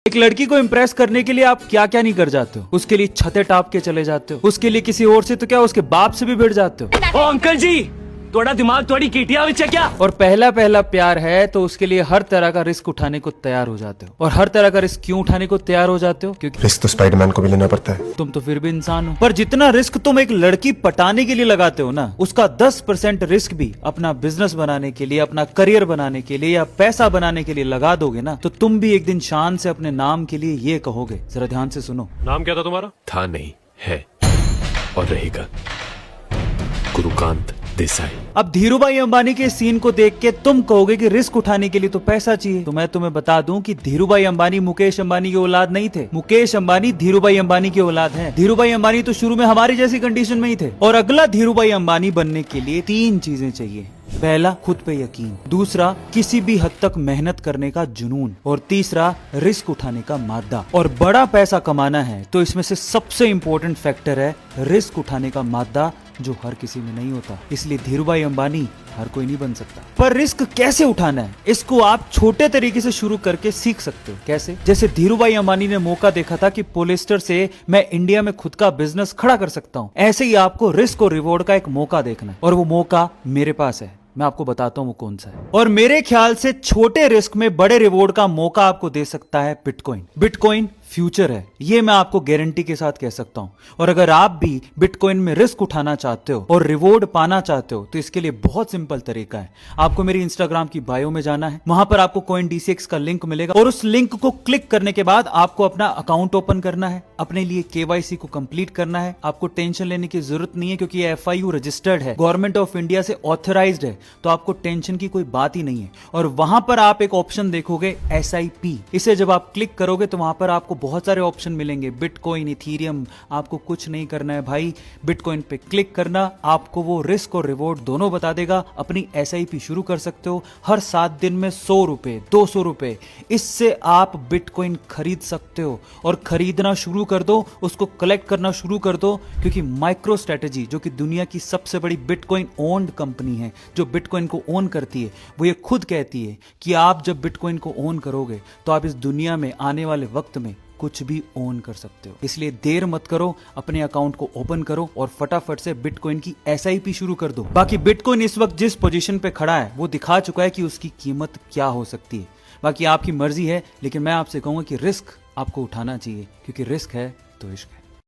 एक लड़की को इम्प्रेस करने के लिए आप क्या क्या नहीं कर जाते हो। उसके लिए छतें टाप के चले जाते हो, उसके लिए किसी और से तो क्या उसके बाप से भी भिड़ जाते हो। ओ अंकल जी, थोड़ा दिमाग थोड़ी कीटिया विच है क्या? और पहला पहला प्यार है तो उसके लिए हर तरह का रिस्क उठाने को तैयार हो जाते हो। और हर तरह का रिस्क क्यों उठाने को तैयार हो जाते हो? क्योंकि रिस्क तो स्पाइडरमैन को भी लेना पड़ता है। तुम तो फिर भी इंसान हो। पर जितना रिस्क तुम एक लड़की पटाने के लिए लगाते हो ना, उसका 10% रिस्क भी अपना बिजनेस बनाने के लिए, अपना करियर बनाने के लिए या पैसा बनाने के लिए लगा दोगे ना, तो तुम भी एक दिन शान से अपने नाम के लिए ये कहोगे। जरा ध्यान से सुनो। नाम क्या था तुम्हारा? था नहीं, है और रहेगा, गुरुकांत देसाई। अब धीरूभाई अंबानी के सीन को देख के तुम कहोगे कि रिस्क उठाने के लिए तो पैसा चाहिए। तो मैं तुम्हें बता दूं कि धीरूभाई अंबानी मुकेश अंबानी की औलाद नहीं थे। मुकेश अंबानी धीरूभाई अंबानी की औलाद हैं। धीरूभाई अंबानी तो शुरू में हमारी जैसी कंडीशन में ही थे। और अगला धीरूभाई अंबानी बनने के लिए 3 चीजें चाहिए। पहला, खुद पे यकीन। दूसरा, किसी भी हद तक मेहनत करने का जुनून। और तीसरा, रिस्क उठाने का मादा। और बड़ा पैसा कमाना है तो इसमें से सबसे इंपॉर्टेंट फैक्टर है रिस्क उठाने का मादा, जो हर किसी में नहीं होता। इसलिए धीरूभाई अंबानी हर कोई नहीं बन सकता। पर रिस्क कैसे उठाना है, इसको आप छोटे तरीके से शुरू करके सीख सकते हो। कैसे? जैसे धीरूभाई अंबानी ने मौका देखा था कि पॉलिएस्टर से मैं इंडिया में खुद का बिजनेस खड़ा कर सकता हूं। ऐसे ही आपको रिस्क और रिवॉर्ड का एक मौका देखना है। और वो मौका मेरे पास है, मैं आपको बताता हूं वो कौन सा है। और मेरे ख्याल से छोटे रिस्क में बड़े रिवॉर्ड का मौका आपको दे सकता है बिटकॉइन। बिटकॉइन फ्यूचर है, ये मैं आपको गारंटी के साथ कह सकता हूं। और अगर आप भी बिटकॉइन में रिस्क उठाना चाहते हो और रिवॉर्ड पाना चाहते हो तो इसके लिए बहुत सिंपल तरीका है। आपको मेरी इंस्टाग्राम की बायो में जाना है, वहां पर आपको CoinDCX का लिंक मिलेगा और उस लिंक को क्लिक करने के बाद आपको अपना अकाउंट ओपन करना है, अपने लिए KYC को कंप्लीट करना है। आपको टेंशन लेने की जरूरत नहीं है क्योंकि ये FIU रजिस्टर्ड है, गवर्नमेंट ऑफ इंडिया से ऑथराइज्ड है, तो आपको टेंशन की कोई बात ही नहीं है। और वहां पर आप एक ऑप्शन देखोगे SIP। इसे जब आप क्लिक करोगे तो वहां पर आपको बहुत सारे ऑप्शन मिलेंगे, बिटकॉइन, इथीरियम। आपको कुछ नहीं करना है भाई, बिटकॉइन पे क्लिक करना, आपको वो रिस्क और रिवॉर्ड दोनों बता देगा। अपनी SIP शुरू कर सकते हो। हर 7 दिन में 100 रुपए, 200 रुपए, इससे आप बिटकॉइन खरीद सकते हो। और खरीदना शुरू कर दो, उसको कलेक्ट करना शुरू कर दो, क्योंकि माइक्रो स्ट्रेटेजी, जो कि दुनिया की सबसे बड़ी बिटकॉइन ओन्ड कंपनी है, जो बिटकॉइन को ओन करती है, वो ये खुद कहती है कि आप जब बिटकॉइन को ओन करोगे तो आप इस दुनिया में आने वाले वक्त में कुछ भी ओन कर सकते हो। इसलिए देर मत करो, अपने अकाउंट को ओपन करो और फटाफट से बिटकॉइन की SIP शुरू कर दो। बाकी बिटकॉइन इस वक्त जिस पोजीशन पे खड़ा है वो दिखा चुका है कि उसकी कीमत क्या हो सकती है। बाकी आपकी मर्जी है, लेकिन मैं आपसे कहूंगा कि रिस्क आपको उठाना चाहिए, क्योंकि रिस्क है तो इश्क है।